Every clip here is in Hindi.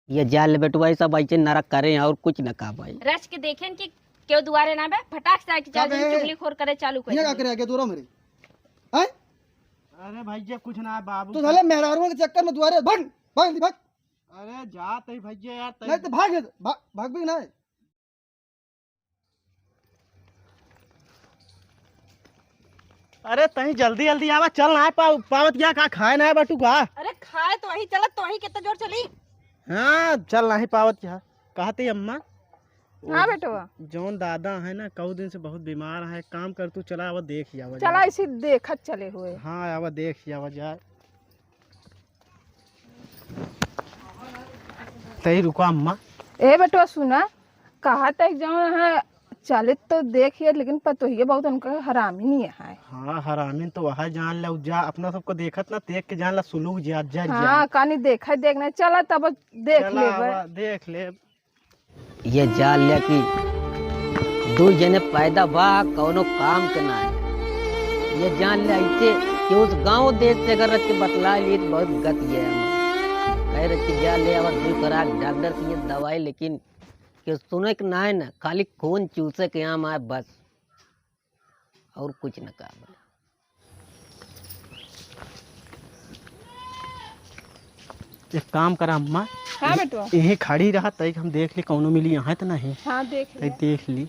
ये जाल बेटुआ सब ऐसे नरक करे और कुछ न का भाई रच के देखें कि क्यों दुआरे ना बे फटाक से आके चल चुगली खोर करे चालू कर ये क्या करे आगे दूरा मेरे हैं। अरे भैया कुछ ना बाबू तू साले मेहरारू के चक्कर में दुआरे भाग भाग भाग। अरे जा तई भैया यार नहीं तो भाग भाग भाग भी ना। अरे तही जल्दी जल्दी आवा चल ना पावत क्या का खाए ना बटू का। अरे खाए तो वही चलत तो वही कितना जोर चली। हाँ चल नहीं पावत क्या कहती अम्मा। हाँ बेटो जौन दादा है ना कई दिन से बहुत बीमार है काम कर तू चला आवा देख आवा चला इसी देखत चले हुए। हाँ आवा देख आवा जाए तही रुका अम्मा। ए बेटवा सुना कहा तक जाओ है चलित तो देखिए लेकिन पतोहिए बहुत उनका हरामी नहीं है। हाँ हरामीन तो वहाँ जान ला जा अपना सबको देखत ना देख के जान ला सुलूक जा जा हाँ कहानी देखा देखना चला तब देख ले देख ले। ये जाल ले कि दो जने पैदा बा कौनो काम के ना है। ये जान ले ऐसे कि उस गांव देश से अगर रच के बतला लिए तो बहुत गति है कह रहे कि जाल ले और दू करा डॉक्टर की ये दवाई लेकिन कि सुने के ना है ना खाली खून चूसे के यहाँ आए बस और कुछ न काम। एक काम करा अम्मा। हाँ बेटवा यही खड़ी रहा तई हम देख ली कौनो मिली यहाँ तो नहीं। हाँ देख ले। देख ली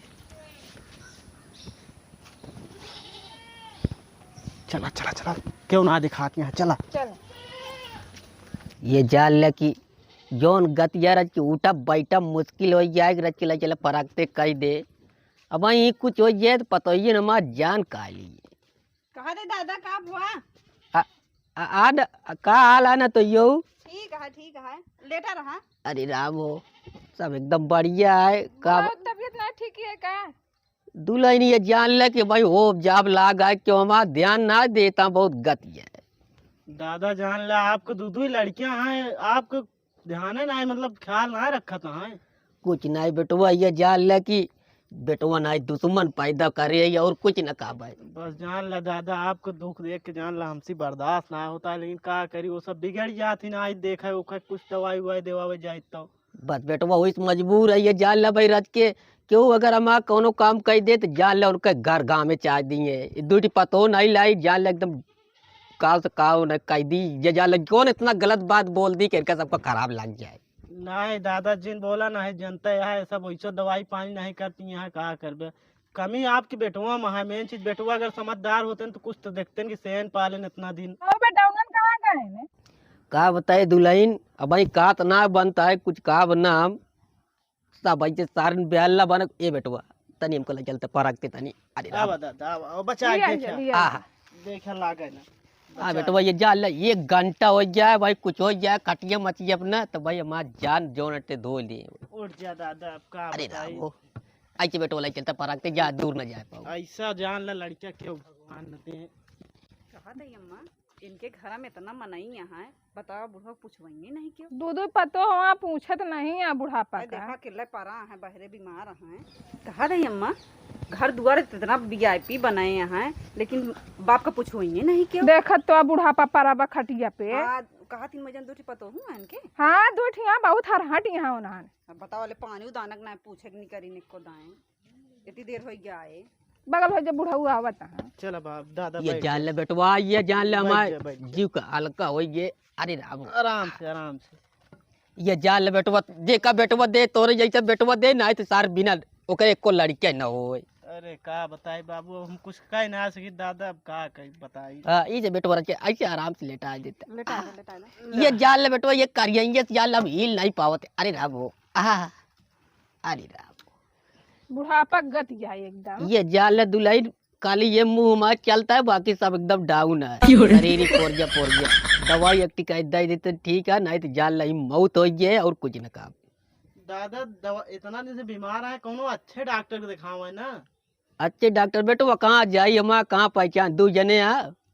चला चला चला क्यों ना दिखाती हैं चला चल ये जाल ले कि जौन गतिया रच के उठा बैठा मुश्किल हो जाए रच के ला चला फराकते कह दे अब यही कुछ हो जाए तो पतोइए न माँ जान का लीजिए कहा दे दादा का हुआ। आड का हाल है ना तो यो ठीक है लेटा रहा। अरे राम हो सब एकदम बढ़िया है का तबीयत ना ठीक है का। दुल्हन ये जान ले कि भाई हो जाब लाग आए क्यों हमारा ध्यान ना देता बहुत गति है। दादा जान ला आपको दो ही लड़कियां हैं आपको ध्यान है ना मतलब ख्याल ना रखा था है। कुछ नहीं बेटुआ ये जान ले कि बेटुआ ना दुश्मन पैदा करे और कुछ न का भाई बस जान ला दादा आपको दुख देख के जान ला हमसे बर्दाश्त ना होता है लेकिन क्या करी वो सब बिगड़ जाती ना आज देखा है कुछ दवाई ववाई देवावे जाए तो बस बेटवा वही मजबूर है ये जान ला भाई रच के क्यों अगर हम कोनो काम कह दे तो जान ला उनके घर गाँव में चाह दिए दूटी पतो नहीं लाई जान ला एकदम काव से काव न कह दी ये जान ला कौन इतना गलत बात बोल दी कि इनका सबका खराब लग जाए। नहीं दादा जिन बोला ना है जनता है सब वैसे दवाई पानी नहीं करती यहाँ कहा करबे कमी आपकी बेटुआ में है मेन चीज बेटुआ अगर समझदार होते हैं तो कुछ तो देखते हैं कि सहन पालन इतना दिन। ओ बेटा उन्हन कहाँ गए ने। का बताए दुल्हन अब भाई का तो ना बनता है कुछ का बना हम सब ऐसे सारन बेहला बन ए बेटवा तनी हमको ले चलते परखते तनी अरे राम दादा बचा देखा लागे ना हाँ बेटवा ये जान ला 1 घंटा हो जाए भाई कुछ हो जाए खटिया मची अपना तो भाई हमारा जान जो नटे धो लिए उठ जा दादा अब का अरे राम हो ऐसे बेटवा ले चलते परखते जा दूर न जाए पाओ ऐसा जान ला लड़कियां क्यों भगवान नते हैं। कहा दे अम्मा इनके घर में इतना मनाई यहाँ है बताओ बुढ़वा पूछवाएंगे नहीं क्यों। दूध पतो हुआ पूछत नहीं है बुढ़ापा का। देखा किले पारा है बहरे बीमार हैं। कहा दे अम्मा घर दुआर इतना वीआईपी बनाए यहाँ लेकिन बाप का पूछवाएंगे नहीं क्यों। देखत तो बुढ़ापा पराबा खटिया पे। कहा 3 बजे दूठी पतो हूँ इनके। हाँ दूठिया बहुत हरहट यहाँ उन्हन। बताओ वाले पानी उदानक ना पूछे नहीं करी निको दाएं इतनी देर हो गया है बगल हो जब बुढ़ऊ आवत है। चल बाप दादा ये जान ले बेटवा ये जान ले हमारे जीव का हल्का हो ये अरे राम आराम से ये जान ले बेटवा देखा बेटवा दे तोरे जैसा बेटवा दे ना तो सार बिना ओकर एको लड़के न हो। अरे का बताई बाबू हम कुछ कह ना सकी दादा अब का कही बताई। हाँ ये बेटवा रखे ऐसे आराम से लेटा देता लेटा ये जान ले बेटवा ये करिए जान ले हम हिल नहीं पावत अरे राम हो अरे राम बुढ़ापा गत जाए एकदम। ये जान ले दुल्हन खाली ये मुंह में चलता है बाकी सब एकदम डाउन है शरीर पोरजा दवाई एक टिका दे देते ठीक है नहीं तो जान ला मौत हो जाए और कुछ न काम। दादा दवा इतना दिन से बीमार है कौनो अच्छे डॉक्टर को दिखाओ है ना। अच्छे डॉक्टर बेटवा कहाँ जाई हमारा कहाँ पहचान 2 जने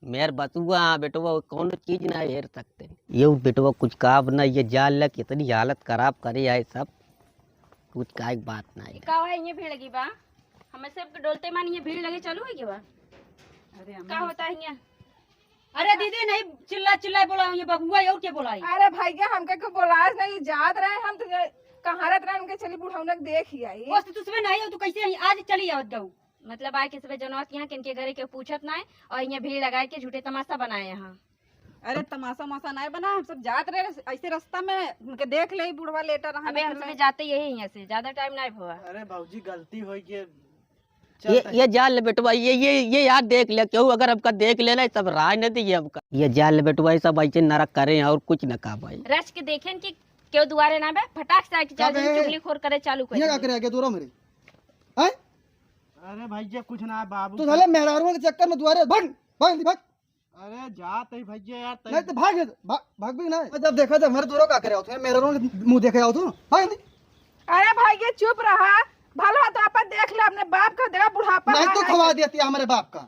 मेर बसुआ बेटवा कौन चीज ना हेर सकते ये बेटवा कुछ काम ना ये जान ला कितनी हालत खराब करे है सब कुछ का एक बात ना का है ये भीड़ लगी बा हमें सब डोलते मान ये भीड़ लगे चलू है के बा। अरे का होता है यहाँ अरे दीदी नहीं चिल्ला चिल्ला बोला ये बबुआ और क्या बोला अरे भैया हमके को बोलास नहीं जात रहे हम तो कहाँ रहत रहे उनके चली बुढ़ाऊ देख ही आई बस तू सुबह नहीं हो तू कैसे आई? आज चली आओ दऊ मतलब आए किसी जनौत यहाँ किनके घरे के पूछत ना है और यहाँ भीड़ लगाए के झूठे तमाशा बनाए यहाँ। अरे तमाशा मासा नहीं बना, हम सब जात रहे ऐसे रास्ता में उनके देख ले बुढ़वा लेटर रहा। अबे हम सब जाते यही यहाँ से, ज्यादा टाइम नहीं हुआ। अरे बाबूजी गलती हो गई, ये जान ले बेटवा, ये यार देख ले, क्यों अगर हमका देख लेना सब राय न दी हमका। ये जान ले बेटवा, सब ऐसे नरक करे और कुछ न का भाई। रच के देखें कि क्यों दुआरे ना बे फटाक से आके चल चुगली खोर करे चालू कर। ये क्या करे आगे दूरा मेरे हैं? अरे भैया कुछ ना बाबू, तू साले मेहरारू के चक्कर में दुआरे भाग भाग भाग। अरे जात है भैया यार नहीं तो भाग भी ना। जब देखा जब मेरे दूरों का करे हो, मेहरारू के मुंह देखे हो तू भाग। अरे भैया चुप रहा, भला तो आप देख ले अपने बाप का, देखा बुढ़ापा नहीं तो खवा देती है हमारे बाप का।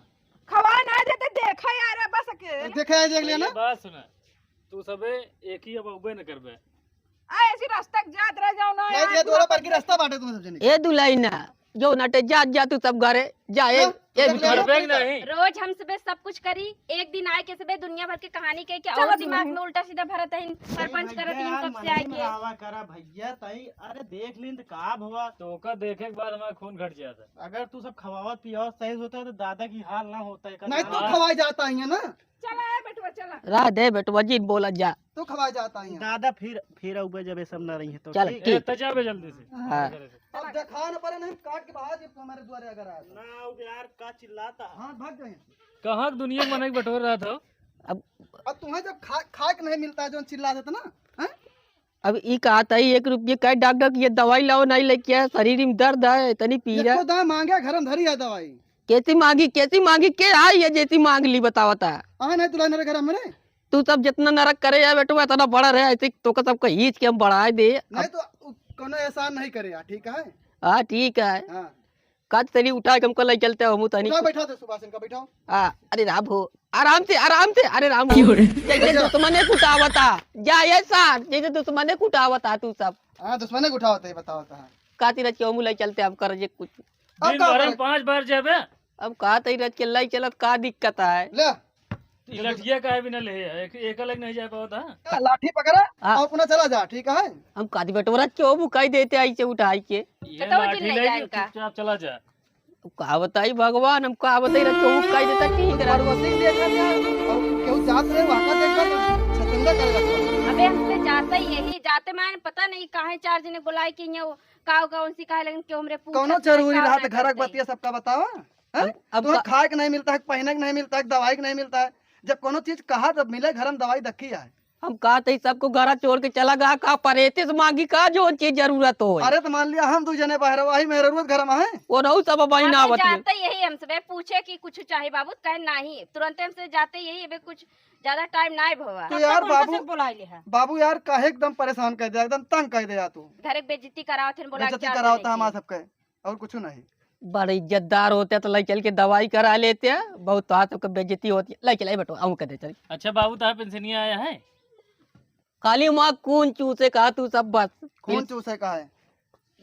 खवा ना देते देखा यार बस के देखा है देख लेना। बात सुना, तू सबे एक ही अब उबे न करबे। ऐसी रास्ता जात रह जाओ ना नहीं ये दूरा पर की रास्ता बांटे तुम सब जने। ए दुलाइना जो नटे जा तू सब घरे जा। करबे नहीं रोज हम सबे सब कुछ करी, एक दिन आए के सबे दुनिया भर की कहानी कह के और दिमाग में उल्टा सीधा भरत है। सरपंच करत है कब से आए के करा भैया तई। अरे देख लीन तो का भवा, तो का देखे के बाद हमारा खून घट जाता है। अगर तू सब खवावत पियावत सही होता है तो दादा की हाल ना होता है। नहीं तो खवाई जाता है ना। चला है बेटवा चला। रह दे बेटवा जी बोला जा। तो खवाई जाता है दादा फिर उबे जब ये सब ना रही है तो चल ठीक। ठीक। तो जाबे जल्दी से। हाँ। अब देखा न पड़े नहीं काट के बहा दे हमारे द्वारे अगर आए तो। ना उबे यार का चिल्लाता। हाँ भाग जाए। कहाँ के दुनिया में नहीं बटोर रहा था। अब तुम्हें जब खाए के नहीं मिलता है जो चिल्ला देता ना हैं? अब ई कहा था 1 रुपये का डॉक्टर की ये दवाई लाओ नहीं लेके आया, शरीर में दर्द है इतनी पी रहा। इसको दाम मांगे घर में धरी है दवाई। कैसी मांगी के आई है जैसी मांग ली बतावता। हाँ नहीं तुला मेरे घर में नहीं। तू सब जितना नरक करे यार बेटवा इतना बड़ा रहे ऐसे तो का सबको हीच के हम बढ़ाए दे। नहीं तो कोनो एहसान नहीं करेगा ठीक है। हाँ ठीक है, हाँ काट तरी उठा के हमको ले चलते हो तनी। उठा बैठा दे सुभाष इनका बैठाओ। हाँ अरे राम हो आराम से अरे राम हो। जैसे दुश्मने कुटावता जा ऐसा जैसे दुश्मने कुटावता तू सब। हाँ दुश्मने को उठाओ तो बताओ तो। काती रच के हम ले चलते हम कर जे कुछ। दिन भर में 5 बार जाबे। अब कहा तई रच के लाई चलत का दिक्कत है। ले लठिया का भी न ले, एक अलग नहीं जा पाता। लाठी पकड़ा हाँ। और पुनः चला जा ठीक है। हम काती बेटोरा क्यों मुकाई देते ऐसे उठाई के। ये बताओ लाठी दिन नहीं ले जाए इनका। चुपचाप चला जा। का बताई भगवान, हम का बताई रच के मुकाई देता ठीक है। और वसिंग देखा यार और क्यों जात रहे वहां का देखा छतंगा करेगा। अबे हमसे जाते यही जाते मैंने पता नहीं कहाँ 4 जने बुलाए कि यहाँ का उनसी कहे लगन क्यों हमरे पूछत कौनो नहीं, जरूरी का रहा ना तो घर करते। बतिया सबका बतावा। अब तुम्हें खाए के नहीं मिलता है, पहने के नहीं मिलता है, दवाई के नहीं मिलता है। जब कोनो चीज कहा तब मिले घर में दवाई दखी है। हम कहा तई सबको घरा छोड़ के चला गया का परेते से मांगी का जो चीज जरूरत हो। अरे तो मान लिया हम 2 जने बाहर वही मेरे रोज घर में है। वो रहू सब भाई ना हमें बतिए। जाते यही हमसे पूछे कि कुछ चाहे बाबू कहे नहीं, तुरंत हमसे जाते यही अबे कुछ ज्यादा टाइम नहीं भवा। तो यार बुलाए ले है बाबू यार काहे एकदम परेशान कर दिया, एकदम तंग कर दिया तू। घर बेइज्जती कराओ थे बोला बेइज्जती कराओ था हमारा सबके और कुछ नहीं। बड़े इज्जतदार होते तो ले चल के दवाई करा लेते हैं। बहुत तो सबके बेइज्जती होती है। ले चल बेटो हम कहते चल। अच्छा बाबू ताहा पेंशनिया आया है। काली माँ कौन चूसे कहा तू सब बस खून चूसे का है।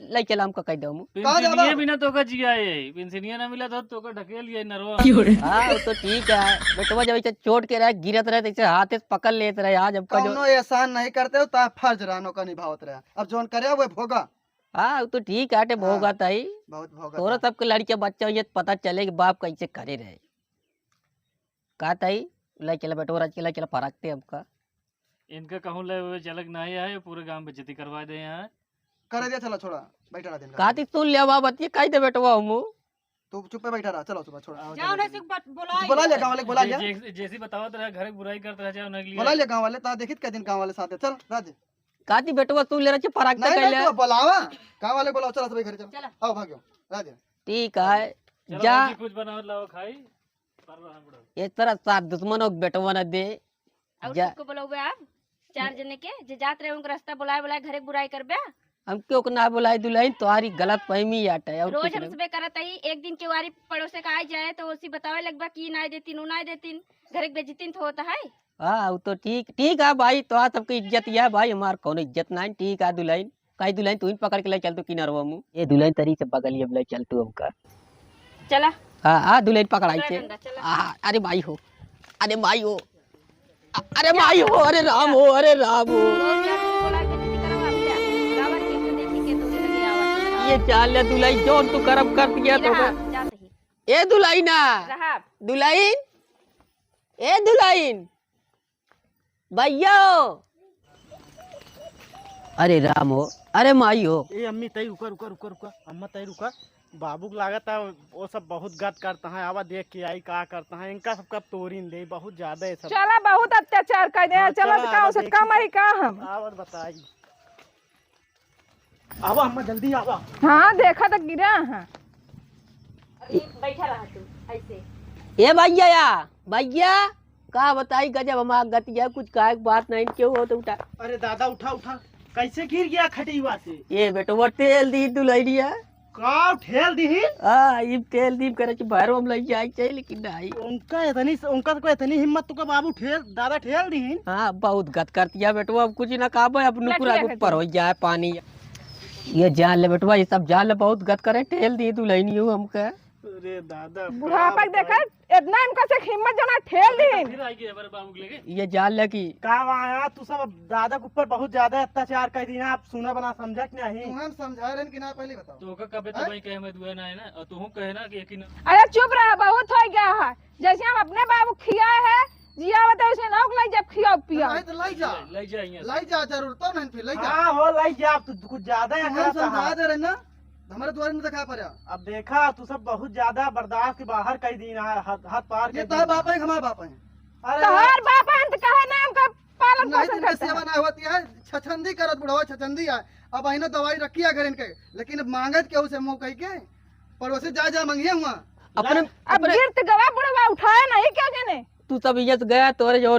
ले चल हमको कह दो। पेंशनिया बिना तो का जिया है, पेंशनिया ना मिला तो का ढकेल लिया नरवा। हाँ वो तो ठीक है बेटवा, जब ऐसे चोट के रहे गिरत रहे तो ऐसे हाथ से पकड़ लेते रहे। आज हमका जो कौनो एहसान नहीं करते हो ता फर्ज रानो का निभावत रहा। अब जोन करे वो भोगा। हाँ वो तो ठीक है भोगा तई। बहुत भोगा तोरा था। सबके लड़के बच्चा ये पता चले कि बाप कैसे करे रहे। कहा तई ले चला बेटवा राज के ले चला फरकते हमका। इनका कहूँ ले चलक नहीं है, पूरे गांव में बेइज्जती करवा दे यहाँ। करे दिया चलो छोड़ा बैठा रहा दिन कहा थी सुन लिया बाबा बतिए कह दे बेटवा हम। तू चुप पे बैठा रहा। चलो सुबह छोड़ा जाओ ना से बुलाए बुला लिया गाँव वाले बुला लिया। जैसी बतावत रहा घर बुराई करते रह जाओ नगली। बुला लिया गाँव वाले ता देखित क्या दिन गाँव वाले साथ है। चल राज कहा थी बेटवा सुन ले रहे फरकते नहीं कैले। नहीं तू बुलावा गाँव वाले बुलाओ। चलो सब घर चलो चला। आओ भाग्यो राज। ठीक है चलो जा बाबूजी कुछ बनाओ लाओ खाई। पर रहा बड़ा। इस तरह साथ दुश्मनों को बेटवा न दे। और जा सबको बोलोगे आप 4 जने के जे जात रहे उनको रास्ता बुलाए घरे बुराई करबे। हम क्यों ना बुलाई दुल्हन तुम्हारी गलत फहमी आटे और रोज कुछ हम नहीं। सुबह करत ही, एक दिन केवारी पड़ोसे का आ जाए तो उसी बतावे लगबा की ना देतीन उ ना देतीन, घर के बेइज्जती तो होता है। हाँ वो तो ठीक है भाई तो सबकी इज्जत है भाई, हमार कौन इज्जत नहीं। ठीक है दुल्हन कहीं दुल्हन तू ही पकड़ के ले चल तू किनारवा मुँह। ये दुल्हन तरी से बगल ले चल तू हमका। चला हाँ हाँ दुल्हन पकड़ाई चला से। नंदा, चला। हाँ अरे भाई हो अरे माई हो, अरे राम हो, अरे राम हो। बहुत ज्यादा बोला के नहीं करो आप क्या रावण के तो देखी के तोरे लगे आवाज ये चाल ले दुलाई जो तू करम कर दिया तो जाते ही ए दुलाई ना रहा दुलाइन, ए दुलाइन भैया। अरे राम हो, अरे माई हो। ए अम्मी तई रुका रुका रुका रुका, अम्मा तई रुका। बाबू को लागत है वो सब बहुत गद करता है, आवा देख के आई का करता है, इनका सबका तोरीन दे बहुत ज्यादा है सब। चला बहुत अत्याचार कर दे, हाँ, चला चला, का उसे देखी कम ही का हम। आवा बताई, आवा अम्मा जल्दी आवा। हाँ देखा तो गिरा है। बैठा रहा तू ऐसे ए भैया या भैया का बताई गजब हमारा गतिया कुछ का बात नहीं क्यों हो तो उठा। अरे दादा उठा उठा, कैसे गिर गया खटीवा से? ये बेटो तेल दी दुलैरिया का ठेल दी? हां ये तेल दी करे कि बाहर हम लई जाई चाहिए लेकिन नहीं उनका तो इतनी हिम्मत तो का बाबू ठेल दादा ठेल दी। हां बहुत गत करतिया बेटो, अब कुछ ना काबे अपने पूरा ऊपर हो जाए पानी। ये जान ले बेटवा, ये सब जान ले बहुत गत करे ठेल दी दुलैनी हो हमके। अरे दादा बुढ़ापा देखा इतना इनका से हिम्मत जना ठेल दी। फिर आई हमारे बाबू के लेके। ये जान ले कि का आया तू सब दादा के ऊपर बहुत ज्यादा अत्याचार कर दी ना, आप सुना बना समझा कि नहीं? तू हम समझा रहे हैं कि ना, पहले बताओ। तो का कबे तो भाई कहे मैं दुआ ना है ना, और तू कहे ना कि यकीन अरे चुप रहा, बहुत हो गया है। जैसे हम अपने बाबू खियाए है जिया बताओ उसे नौक लाई जब खियाओ पिया। नहीं तो लाई जा, ले जाएंगे। लाई जा जरूर तो नहीं, फिर लाई जा। हाँ हो लाई जा, आप तो कुछ ज्यादा ही हम करता समझा है। दे रहे ना, हमारे द्वार में दिखा पड़ा। अब देखा तू सब बहुत ज्यादा बर्दाश्त के बाहर कर दी ना, हाथ पार ये कर तो दी। बाप है, हमारे बाप है। अरे तो हर बाप अंत कहे ना हमका पालन नहीं पोषण इनका करता सेवा है। ना होती है, छछंदी करत बुढ़वा छछंदी है। अब अहिना दवाई रखी है घर इनके, लेकिन मांगत केहू से मुंह कह के पड़ोसी जा मंगिए हुआ। अपने अब गिरत गवा बुढ़वा उठाया नहीं क्या जने। तू सब इज्जत गया तोरे जो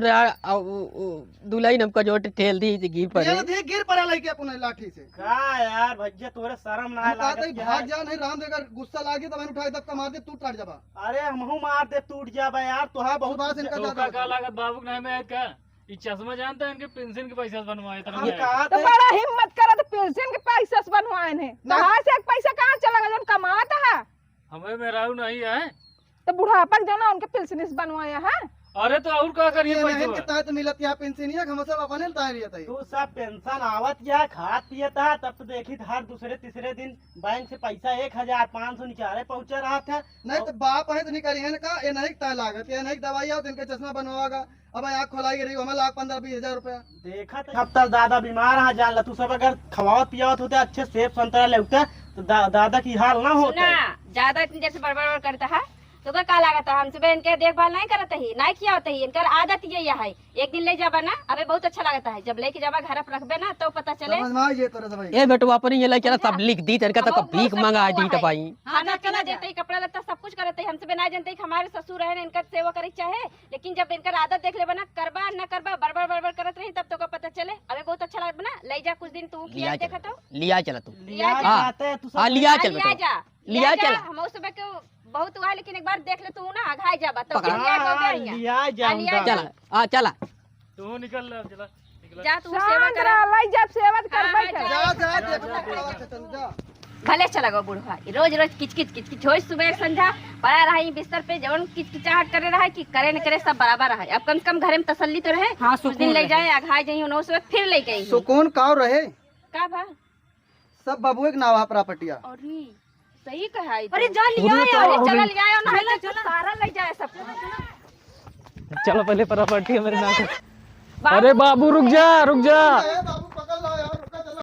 दुलैन हमका जो ठेल दी गिर पड़े। ये देख गिर पड़ा लड़के अपने लाठी से। का यार भैया तोरे शर्म ना हम कहते लागत ही क्या भाग है? जा, नहीं राम देकर गुस्सा लागे तो मैंने उठाए दबका मार दे, तू टाट जाबा। अरे हमहू मार दे टूट जाबा यार, तोहा बहुत सुभाष इनका तो दादा का लागत बाबू के नाम में का ये चश्मा जानता है, इनके पेंशन के पैसा बनवाए हम तरह कहा तो बड़ा हिम्मत करा तो पेंशन के पैसे से बनवाए ने। कहाँ से एक पैसा कहाँ चला गया जो कमाता है। हमें मेराऊ नहीं है। तो बुढ़ापा जो ना उनके पेंशन से बनवाया है। अरे तो और का करिए ये नहीं पैसा के तहत मिलत यहाँ पेंशन, हम सब अपने तार रही है। तू सब पेंशन आवत या खात पियत था, तब तो देखी हर दूसरे तीसरे दिन बैंक से पैसा 1500 निकाले पहुंचा रहा था। नहीं तो बाप है तो नहीं करी है ना, का ये नहीं तय लागत, ये नहीं दवाई आओ तो इनके चश्मा बनवागा। अब आँख खोलाई रही हमें 15,000-20,000 रुपया। देखा था अब तक दादा बीमार है, जान ला तू सब अगर खवावत पियावत होते अच्छे सेब संतरा लेते तो दादा की हाल ना होता। सुना ज्यादा इतनी देर से बड़बड़ करता है तो का लागत है हमसे बे इनके देखभाल नहीं करता ही नहीं किया होता ही, इनकर आदत ये है। एक दिन ले जाबा ना अबे बहुत अच्छा लगता है, जब लेके जाबा घर पर रखबे ना तो पता चले। समझ में आ ये तोरा दवाई। ए बेटवा अपन ये लइका सब लिख दी तनका तक भीख मंगा दी तबाई। खाना पीना देते ही कपड़ा लत्ता सब कुछ करते ही, हमसे बिना जानते ही हमारे ससुर है इनका सेवा करे चाहे, लेकिन जब इनकर आदत देख ले बना करबा न करबा बड़बड़ बड़बड़ करत रही तब तो का पता चले। अबे बहुत अच्छा लगता ना, ले जा कुछ दिन तू किया देखा तो लिया चला तू। लिया हाँ। जाते हैं, तू सब हाँ लिया चल लिया बेटा, जा लिया चल। हम उस समय के बहुत हुआ लेकिन एक बार देख ले तू ना घाय जाबा तो पकड़ा। लिया को हाँ, गया। लिया जाऊंगा। लिया जा। चला आ चला तू निकल चला निकल। जा तू सेवा शांत करा रह, लाई जब सेवा कर हाँ, बैठ। जा जा देख बुढ़वा चल जा। भले चला गो बुढ़वा रोज रोज किच किच किच किच, रोज सुबह संध्या पड़ा रहा बिस्तर पे जवन किचकिचाहट करे रहा कि करे न करे सब बराबर रहा। अब कम से कम घर में तसल्ली तो रहे। हाँ, कुछ दिन ले जाए आघाय जाइए उन्हों से फिर ले गई सुकून काव रहे का बा। सब बाबुए के नावा प्रॉपर्टिया। अरे सही कहा है। अरे जा लिया अरे यार। चला ले जाए ना तो सारा ले जाए सब। चलो पहले प्रॉपर्टी है मेरे नाम। बाबू, अरे बाबू रुक जा रुक जा। बाबू